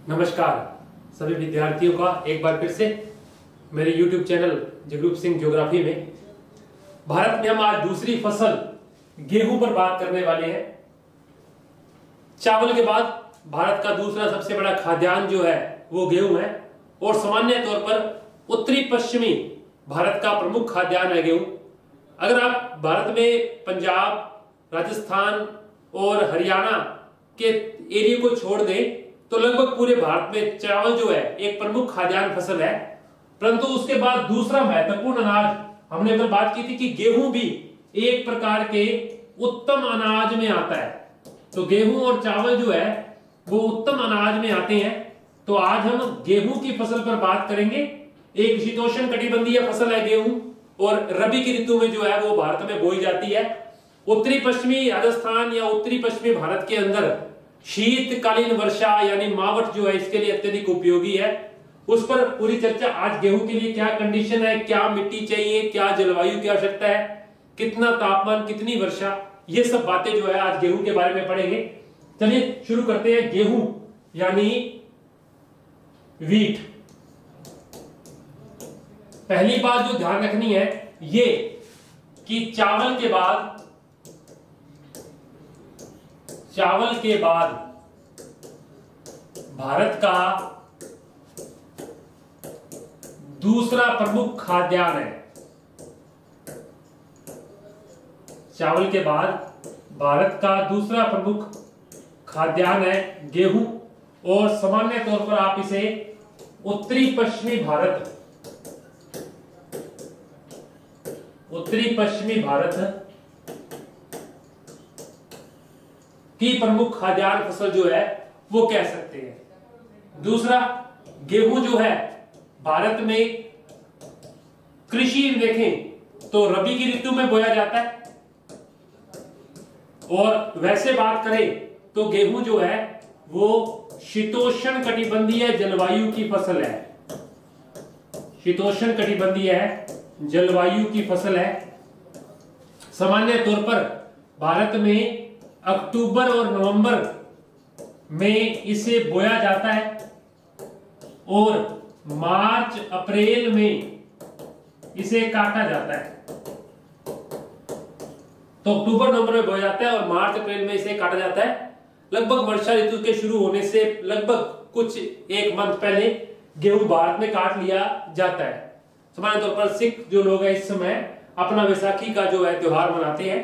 नमस्कार सभी विद्यार्थियों का एक बार फिर से मेरे YouTube channel Jagroop Singh geography में। भारत में हम आज दूसरी फसल गेहूं पर बात करने वाले हैं। चावल के बाद भारत का दूसरा सबसे बड़ा खाद्यान्न जो है वो गेहूं है और सामान्य तौर पर उत्तरी पश्चिमी भारत का प्रमुख खाद्यान्न है गेहूं। अगर आप भारत में पंजाब, राजस्थान और हरियाणा के एरिया को छोड़ दें तो लगभग पूरे भारत में चावल जो है एक प्रमुख खाद्यान्न फसल है। परंतु उसके बाद दूसरा महत्वपूर्ण अनाज हमने अगर बात की थी कि गेहूं भी एक प्रकार के उत्तम अनाज में आता है। तो गेहूं और चावल जो है वो उत्तम अनाज में आते हैं। तो आज हम गेहूं की फसल पर बात करेंगे। एक शीतोष्ण कटिबंधीय फसल है गेहूं और रबी की ऋतु में जो है वो भारत में बोई जाती है। उत्तरी पश्चिमी राजस्थान या उत्तरी पश्चिमी भारत के अंदर शीतकालीन वर्षा यानी मावठ जो है इसके लिए अत्यधिक उपयोगी है। उस पर पूरी चर्चा। आज गेहूं के लिए क्या कंडीशन है, क्या मिट्टी चाहिए, क्या जलवायु की आवश्यकता है, कितना तापमान, कितनी वर्षा, ये सब बातें जो है आज गेहूं के बारे में पढ़ेंगे। चलिए शुरू करते हैं। गेहूं यानी वीट। पहली बात जो ध्यान रखनी है ये कि चावल के बाद भारत का दूसरा प्रमुख खाद्यान्न है। चावल के बाद भारत का दूसरा प्रमुख खाद्यान्न है गेहूं और सामान्य तौर पर आप इसे उत्तरी पश्चिमी भारत की प्रमुख खाद्यान्न फसल जो है वो कह सकते हैं। दूसरा, गेहूं जो है भारत में कृषि देखें तो रबी की ऋतु में बोया जाता है और वैसे बात करें तो गेहूं जो है वो शीतोष्ण कटिबंधीय जलवायु की फसल है। शीतोष्ण कटिबंधीय जलवायु की फसल है। सामान्य तौर पर भारत में अक्टूबर और नवंबर में इसे बोया जाता है और मार्च अप्रैल में इसे काटा जाता है। तो अक्टूबर नवंबर में बोया जाता है और मार्च अप्रैल में इसे काटा जाता है। लगभग वर्षा ऋतु के शुरू होने से लगभग कुछ एक मंथ पहले गेहूं भारत में काट लिया जाता है। सामान्य तौर पर सिख जो लोग हैं इस समय अपना वैसाखी का जो है त्योहार मनाते हैं।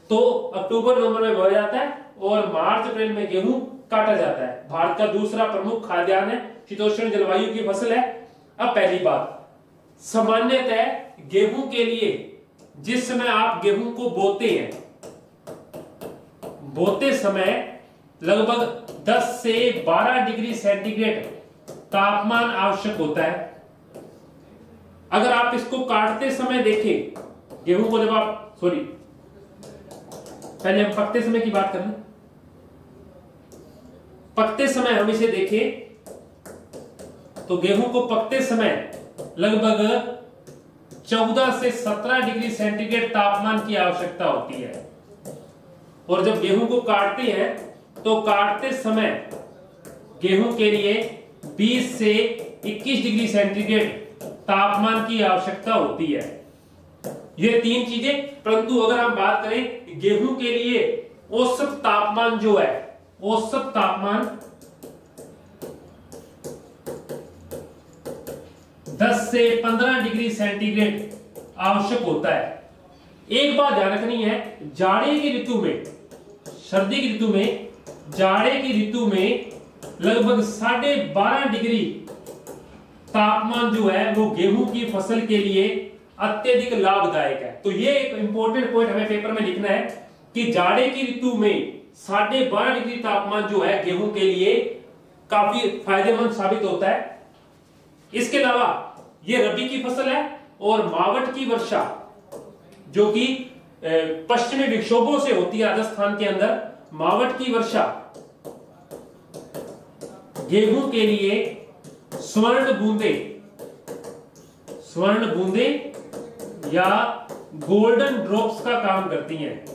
तो अक्टूबर नवंबर में बोया जाता है और मार्च अप्रैल में गेहूं काटा जाता है। भारत का दूसरा प्रमुख खाद्यान्न है, शीतोष्ण जलवायु की फसल है। अब पहली बात, सामान्यतः गेहूं के लिए जिस समय आप गेहूं को बोते हैं, बोते समय लगभग 10 से 12 डिग्री सेंटीग्रेड तापमान आवश्यक होता है। अगर आप इसको काटते समय देखें, गेहूं को जब आप पहले हम पकते समय की बात करें। पकते समय हम इसे देखें तो गेहूं को पकते समय लगभग 14 से 17 डिग्री सेंटीग्रेड तापमान की आवश्यकता होती है और जब गेहूं को काटते हैं तो काटते समय गेहूं के लिए 20 से 21 डिग्री सेंटीग्रेड तापमान की आवश्यकता होती है। ये तीन चीजें। परंतु अगर हम बात करें गेहूं के लिए औसत तापमान जो है, औसत तापमान 10 से 15 डिग्री सेंटीग्रेड आवश्यक होता है। एक बात ध्यान रखनी है, जाड़े की ऋतु में, सर्दी की ऋतु में, जाड़े की ऋतु में लगभग 12.5 डिग्री तापमान जो है वो गेहूं की फसल के लिए अत्यधिक लाभदायक है। तो ये एक इंपॉर्टेंट पॉइंट हमें पेपर में लिखना है कि जाड़े की ऋतु में 12.5 डिग्री तापमान जो है गेहूं के लिए काफी फायदेमंद साबित होता है। इसके अलावा ये रबी की फसल है और मावठ की वर्षा जो कि पश्चिमी विक्षोभों से होती है राजस्थान के अंदर, मावठ की वर्षा गेहूं के लिए स्वर्ण बूंदे या गोल्डन ड्रॉप्स का काम करती हैं।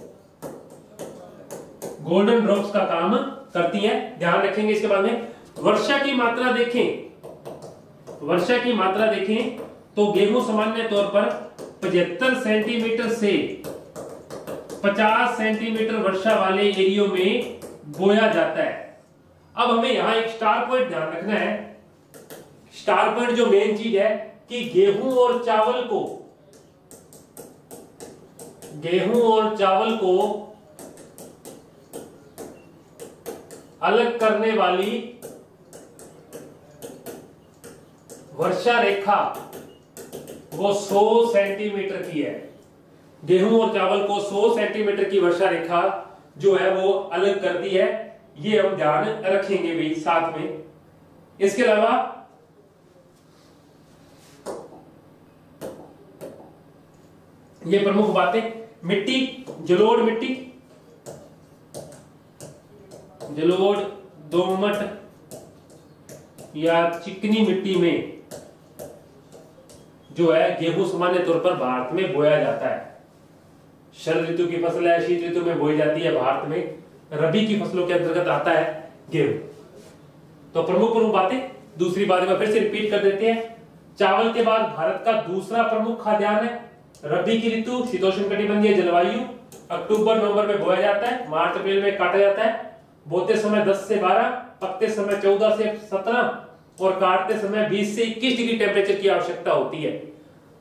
गोल्डन ड्रॉप्स का काम करती हैं। ध्यान रखेंगे इसके बाद में वर्षा की मात्रा देखें तो गेहूं सामान्य तौर पर 75 सेंटीमीटर से 50 सेंटीमीटर वर्षा वाले एरियो में बोया जाता है। अब हमें यहां एक स्टार पॉइंट ध्यान रखना है। स्टार पॉइंट जो मेन चीज है कि गेहूं और चावल को अलग करने वाली वर्षा रेखा वो 100 सेंटीमीटर की है। गेहूं और चावल को 100 सेंटीमीटर की वर्षा रेखा जो है वो अलग करती है। ये हम ध्यान रखेंगे भी साथ में। इसके अलावा ये प्रमुख बातें, मिट्टी, जलोढ़ मिट्टी, जलोढ़, दोमट या चिकनी मिट्टी में जो है गेहूं सामान्य तौर पर भारत में बोया जाता है। शरद ऋतु की फसल है, शीत ऋतु में बोई जाती है भारत में। रबी की फसलों के अंतर्गत आता है गेहूं। तो प्रमुख बातें दूसरी बात में फिर से रिपीट कर देते हैं। चावल के बाद भारत का दूसरा प्रमुख खाद्यान्न है। रबी की ऋतु, शीतोष्णकटिबंधीय जलवायु, अक्टूबर नवंबर में बोया जाता है, मार्च अप्रैल में काटा जाता है। बोते समय 10 से 12, पकते समय 14 से 17 और काटते समय 20 से 21 डिग्री टेम्परेचर की आवश्यकता होती है।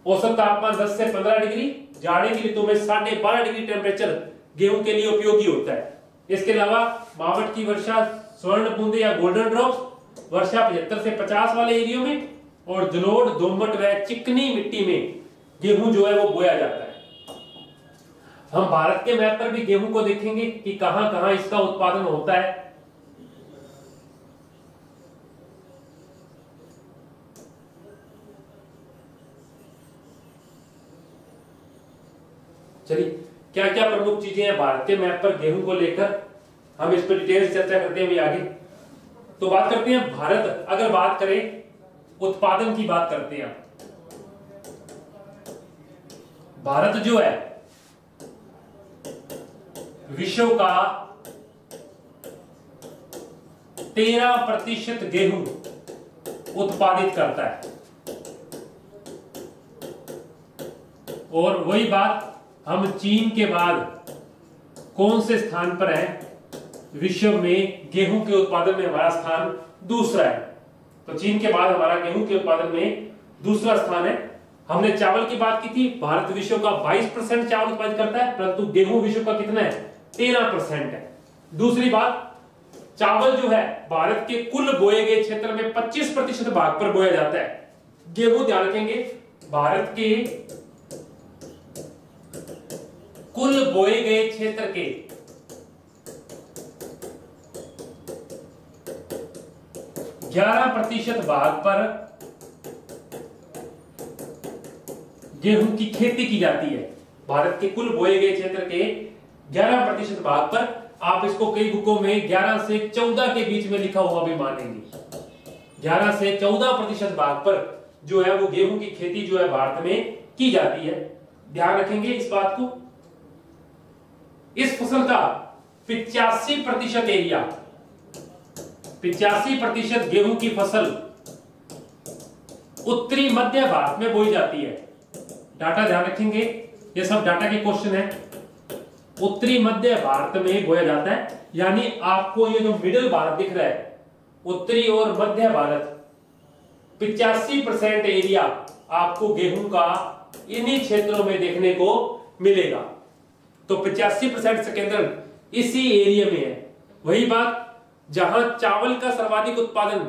औसत तापमान 10 से 15 डिग्री, जाड़े की ऋतु में 12.5 डिग्री टेम्परेचर गेहूं के लिए उपयोगी होता है। इसके अलावा मावठ की वर्षा, स्वर्ण बूंदे या गोल्डन ड्रॉप्स वर्षा 75 से 50 वाले एरियो में और जलोढ़, दोमट व चिकनी मिट्टी में गेहूं जो है वो बोया जाता है। हम भारत के मैप पर भी गेहूं को देखेंगे कि कहां कहां इसका उत्पादन होता है। चलिए, क्या क्या प्रमुख चीजें हैं भारत के मैप पर गेहूं को लेकर, हम इस पर डिटेल से चर्चा करते हैं अभी आगे। तो बात करते हैं भारत, अगर बात करें उत्पादन की बात करते हैं। भारत जो है विश्व का 13% गेहूं उत्पादित करता है। और वही बात हम चीन के बाद कौन से स्थान पर है? विश्व में गेहूं के उत्पादन में हमारा स्थान दूसरा है। तो चीन के बाद हमारा गेहूं के उत्पादन में दूसरा स्थान है। हमने चावल की बात की थी, भारत विश्व का 22% चावल उत्पादित करता है, परंतु गेहूं विश्व का कितना है? 13% है। दूसरी बात, चावल जो है भारत के कुल बोए गए क्षेत्र में 25% भाग पर बोया जाता है। गेहूं ध्यान रखेंगे, भारत के कुल बोए गए क्षेत्र के 11% भाग पर गेहूं की खेती की जाती है। भारत के कुल बोए गए क्षेत्र के 11% भाग पर, आप इसको कई बुकों में 11 से 14 के बीच में लिखा हुआ भी मानेंगे। 11 से 14% भाग पर जो है वो गेहूं की खेती जो है भारत में की जाती है। ध्यान रखेंगे इस बात को। इस फसल का 85% एरिया, 85% गेहूं की फसल उत्तरी मध्य भारत में बोई जाती है। डाटा ध्यान रखेंगे, ये सब डाटा के क्वेश्चन है। उत्तरी मध्य भारत में बोया जाता है, यानी आपको ये जो मिडिल भारत दिख रहा है, उत्तरी और मध्य भारत, 85% एरिया आपको गेहूं का इन्हीं क्षेत्रों में देखने को मिलेगा। तो 85% सेकेंडर इसी एरिया में है। वही बात, जहां चावल का सर्वाधिक उत्पादन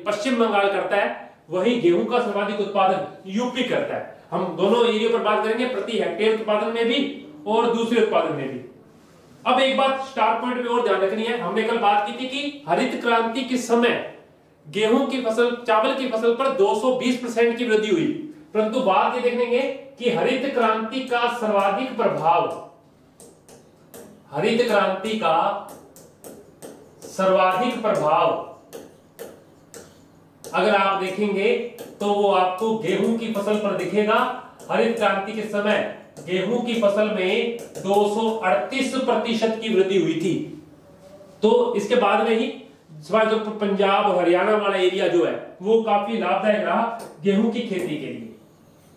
पश्चिम बंगाल करता है, वही गेहूं का सर्वाधिक उत्पादन यूपी करता है। हम दोनों एरिया पर बात करेंगे, प्रति हेक्टेयर उत्पादन में भी और दूसरे उत्पादन में भी। अब एक बात स्टार पॉइंट में और ध्यान रखनी है, हमने कल बात की थी कि हरित क्रांति के समय गेहूं की फसल, चावल की फसल पर 220% की वृद्धि हुई, परंतु बात ये देखेंगे कि हरित क्रांति का सर्वाधिक प्रभाव, हरित क्रांति का सर्वाधिक प्रभाव अगर आप देखेंगे तो वो आपको गेहूं की फसल पर दिखेगा। हरित क्रांति के समय गेहूं की फसल में 238% की वृद्धि हुई थी। तो इसके बाद में ही सवाल जो पंजाब और हरियाणा वाला एरिया जो है वो काफी लाभदायक रहा गेहूं की खेती के लिए।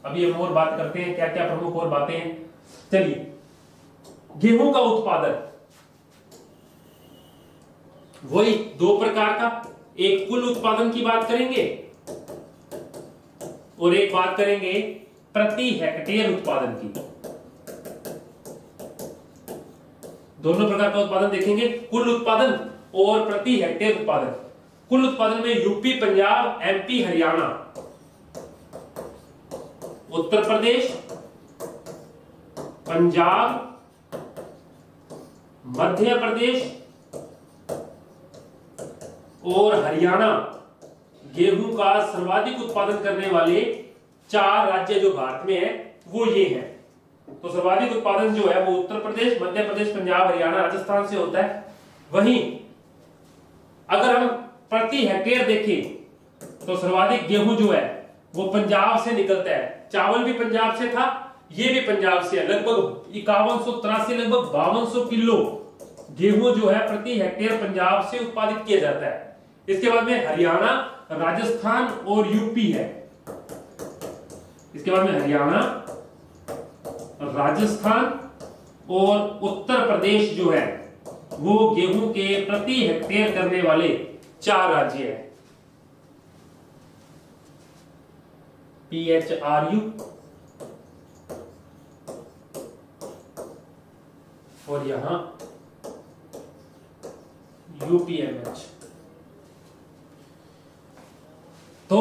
अभी हम और बात करते हैं क्या क्या प्रमुख और बातें हैं। चलिए, गेहूं का उत्पादन वही दो प्रकार का, एक कुल उत्पादन की बात करेंगे और एक बात करेंगे प्रति हेक्टेयर उत्पादन की। दोनों प्रकार का उत्पादन देखेंगे, कुल उत्पादन और प्रति हेक्टेयर उत्पादन। कुल उत्पादन में यूपी, पंजाब, एमपी, हरियाणा, उत्तर प्रदेश, पंजाब, मध्य प्रदेश और हरियाणा गेहूं का सर्वाधिक उत्पादन करने वाले 4 राज्य जो भारत में है वो ये हैं। तो सर्वाधिक उत्पादन जो है वो उत्तर प्रदेश, मध्य प्रदेश, पंजाब, हरियाणा, राजस्थान से होता है। वहीं अगर हम प्रति हेक्टेयर देखें तो सर्वाधिक गेहूं जो है वो पंजाब से निकलता है। चावल भी पंजाब से था, ये भी पंजाब से है। लगभग 5183 लगभग 5200 किलो गेहूं जो है प्रति हेक्टेयर पंजाब से उत्पादित किया जाता है। इसके बाद में हरियाणा, राजस्थान और यूपी है। इसके बाद में हरियाणा, राजस्थान और उत्तर प्रदेश जो है वो गेहूं के प्रति हेक्टेयर करने वाले 4 राज्य हैं। PHRU और यहां UPMH। तो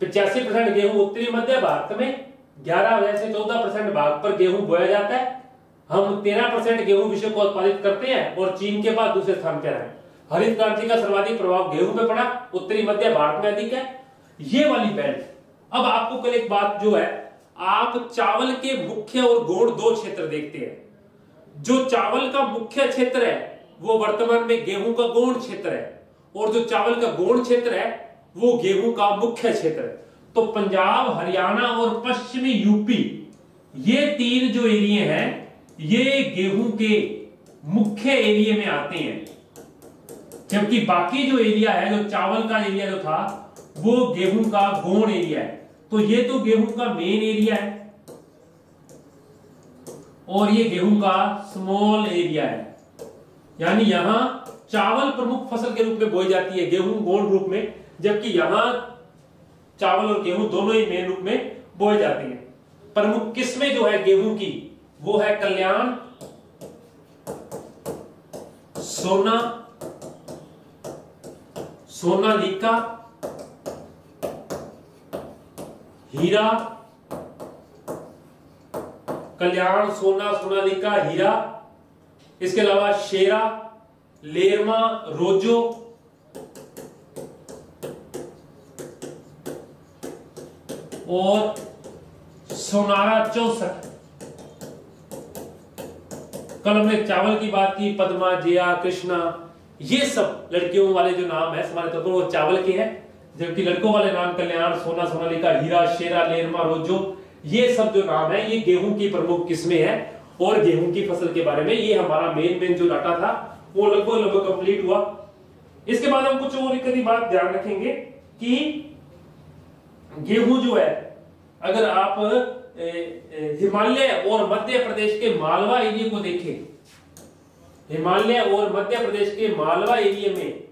85% गेहूं उत्तरी मध्य भारत में, 11 से 14% भाग पर गेहूं बोया जाता है। हम 13% गेहूं विश्व को उत्पादित करते हैं और चीन के बाद दूसरे स्थान पर है। हरित क्रांति का सर्वाधिक प्रभाव गेहूं पे पड़ा, उत्तरी मध्य भारत में अधिक है। ये वाली बेल्ट। अब आपको कल एक बात जो है, आप चावल के मुख्य और गौण 2 क्षेत्र देखते हैं। जो चावल का मुख्य क्षेत्र है वो वर्तमान में गेहूं का गौण क्षेत्र है, और जो चावल का गौण क्षेत्र है वो गेहूं का मुख्य क्षेत्र है। तो पंजाब, हरियाणा और पश्चिमी यूपी, ये 3 जो एरिया हैं ये गेहूं के मुख्य एरिया में आते हैं, जबकि बाकी जो एरिया है, जो चावल का एरिया जो था वो गेहूं का गौण एरिया है। तो ये तो गेहूं का मेन एरिया है और ये गेहूं का स्मॉल एरिया है। यानी यहां चावल प्रमुख फसल के रूप में बोई जाती है, गेहूं गौण रूप में, जबकि यहां चावल और गेहूं दोनों ही मेन रूप में बोए जाते हैं। प्रमुख किस्में जो है गेहूं की वो है कल्याण, सोना, सोनालिका, हीरा। कल्याण, सोना, सोनालिका, हीरा। इसके अलावा शेरा, लेरमा, रोजो, और सोनारा 64। कल हमने चावल की बात की, पद्मा, जया, कृष्णा, ये सब लड़कियों वाले जो नाम है हमारे तो वो चावल के हैं, जबकि लड़कों वाले नाम कल्याण, सोना, सोनालिका, हीरा, शेरा, लेरमा, रोजो, ये सब जो नाम है ये गेहूं की प्रमुख किस्में हैं। और गेहूं की फसल के बारे में ये हमारा मेन जो डाटा था वो लगभग कंप्लीट हुआ। इसके बाद हम कुछ और एक बात ध्यान रखेंगे कि गेहूं जो है, अगर आप हिमालय और मध्य प्रदेश के मालवा एरिया को देखें, हिमालय और मध्य प्रदेश के मालवा एरिया में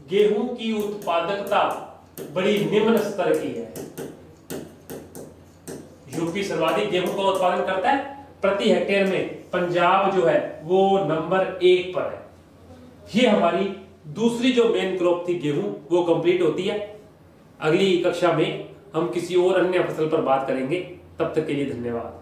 गेहूं की उत्पादकता बड़ी निम्न स्तर की है। यूपी सर्वाधिक गेहूं का उत्पादन करता है प्रति हेक्टेयर में, पंजाब जो है वो नंबर 1 पर है। ये हमारी दूसरी जो मेन क्रॉप थी गेहूं वो कंप्लीट होती है। अगली कक्षा में हम किसी और अन्य फसल पर बात करेंगे। तब तक के लिए धन्यवाद।